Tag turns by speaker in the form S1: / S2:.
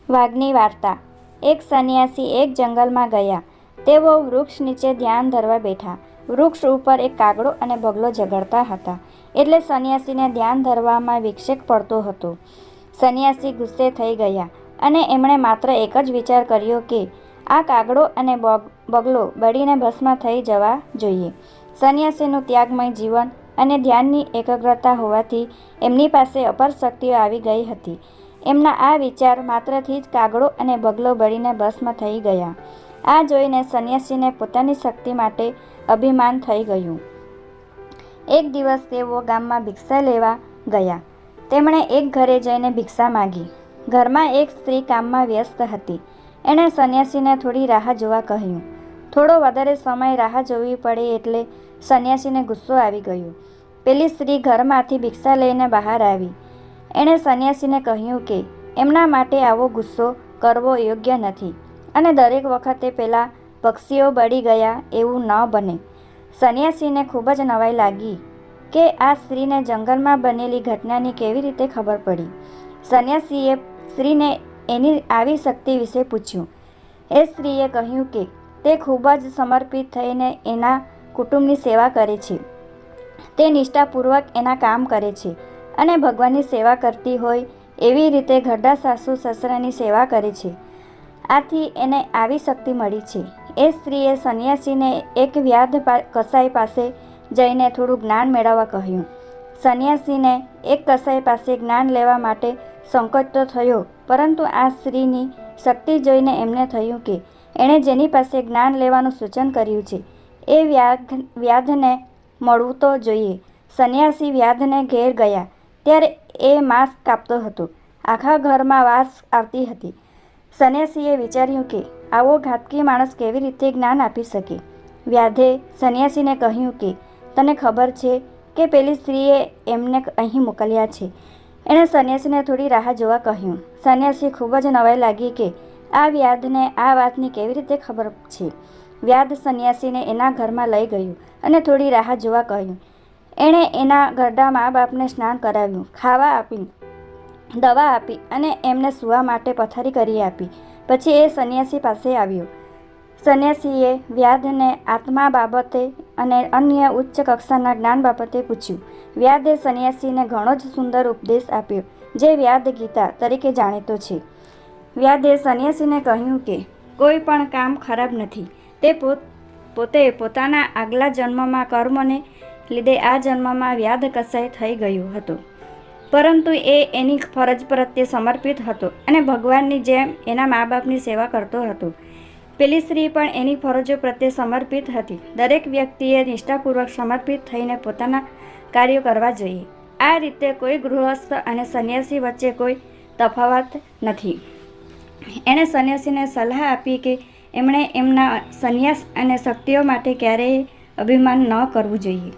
S1: વાઘની વાર્તા। એક સંન્યાસી એક જંગલમાં ગયા। તેઓ વૃક્ષ નીચે ધ્યાન ધરવા બેઠા। વૃક્ષ ઉપર એક કાગડો અને બગલો ઝઘડતા હતા, એટલે સંન્યાસીને ધ્યાન ધરવામાં વિક્ષેપ પડતો હતો। સંન્યાસી ગુસ્સે થઈ ગયા અને એમણે માત્ર એક જ વિચાર કર્યો કે આ કાગડો અને બગલો બળીને ભસ્મ થઈ જવા જોઈએ। સંન્યાસીનું ત્યાગમય જીવન અને ધ્યાનની એકાગ્રતા હોવાથી એમની પાસે અપાર શક્તિઓ આવી ગઈ હતી। એમના આ વિચાર માત્રથી જ કાગડો અને બગલો બળીને ભસ્મ થઈ ગયા। આ જોઈને સંન્યાસીને પોતાની શક્તિ માટે અભિમાન થઈ ગયું। એક દિવસ તેઓ ગામમાં ભિક્ષા લેવા ગયા। તેમણે એક ઘરે જઈને ભિક્ષા માગી। ઘરમાં એક સ્ત્રી કામમાં વ્યસ્ત હતી। એણે સંન્યાસીને થોડી રાહ જોવા કહ્યું। થોડો વધારે સમય રાહ જોવી પડે એટલે સંન્યાસીને ગુસ્સો આવી ગયો। પેલી સ્ત્રી ઘરમાંથી ભિક્ષા લઈને બહાર આવી। એણે સંન્યાસીને કહ્યું કે એમના માટે આવો ગુસ્સો કરવો યોગ્ય નથી અને દરેક વખતે પેલા પક્ષીઓ બળી ગયા એવું ન બને। સંન્યાસીને ખૂબ જ નવાઈ લાગી કે આ સ્ત્રીને જંગલમાં બનેલી ઘટનાની કેવી રીતે ખબર પડી। સંન્યાસીએ સ્ત્રીને એની આવી શક્તિ વિશે પૂછ્યું। એ સ્ત્રીએ કહ્યું કે તે ખૂબ જ સમર્પિત થઈને એના કુટુંબની સેવા કરે છે। તે નિષ્ઠાપૂર્વક એના કામ કરે છે અને ભગવાનની સેવા કરતી હોય એવી રીતે ઘરડા સાસુ સસરાની સેવા કરે છે। આથી એને આવી શક્તિ મળી છે। એ સ્ત્રીએ સંન્યાસીને એક વ્યાધ કસાઈ પાસે જઈને થોડું જ્ઞાન મેળવવા કહ્યું। સંન્યાસીને એક કસાઈ પાસે જ્ઞાન લેવા માટે સંકોચ તો થયો, પરંતુ આ સ્ત્રીની શક્તિ જોઈને એમને થયું કે એણે જેની પાસે જ્ઞાન લેવાનું સૂચન કર્યું છે એ વ્યાધને મળવું તો જોઈએ। સંન્યાસી વ્યાધને ઘેર ગયા ત્યારે એ માંસ કાપતો હતો। આખા ઘરમાં વાસ આવતી હતી। સંન્યાસીએ વિચાર્યું કે આવો ઘાતકી માણસ કેવી રીતે જ્ઞાન આપી શકે। વ્યાધે સંન્યાસીને કહ્યું કે તને ખબર છે કે પેલી સ્ત્રીએ એમને અહીં મોકલ્યા છે। એણે સંન્યાસીને થોડી રાહ જોવા કહ્યું। સંન્યાસી ખૂબ જ નવાઈ લાગી કે આ વ્યાધને આ વાતની કેવી રીતે ખબર છે। વ્યાધ સંન્યાસીને એના ઘરમાં લઈ ગયું અને થોડી રાહ જોવા કહ્યું। એણે એના ઘરડા મા બાપને સ્નાન કરાવ્યું, ખાવા આપી, દવા આપી અને એમને સૂવા માટે પથારી કરી આપી। પછી એ સંન્યાસી પાસે આવ્યો। સંન્યાસીએ વ્યાધને આત્મા બાબતે અને અન્ય ઉચ્ચ કક્ષાના જ્ઞાન બાબતે પૂછ્યું। વ્યાધે સંન્યાસીને ઘણો જ સુંદર ઉપદેશ આપ્યો, જે વ્યાધ ગીતા તરીકે જાણીતો છે। વ્યાધે સંન્યાસીને કહ્યું કે કોઈ પણ કામ ખરાબ નથી। તે પોતે પોતાના આગલા જન્મમાં કર્મને લીધે આ જન્મમાં વ્યાધ કસાઈ થઈ ગયો હતો, પરંતુ એ એની ફરજ પ્રત્યે સમર્પિત હતો અને ભગવાનની જેમ એના મા બાપની સેવા કરતો હતો। પેલી સ્ત્રી પણ એની ફરજો પ્રત્યે સમર્પિત હતી। દરેક વ્યક્તિએ નિષ્ઠાપૂર્વક સમર્પિત થઈને પોતાના કાર્યો કરવા જોઈએ। આ રીતે કોઈ ગૃહસ્થ અને સંન્યાસી વચ્ચે કોઈ તફાવત નથી। એણે સંન્યાસીને સલાહ આપી કે એમણે એમના સંન્યાસ અને શક્તિઓ માટે ક્યારેય અભિમાન ન કરવું જોઈએ।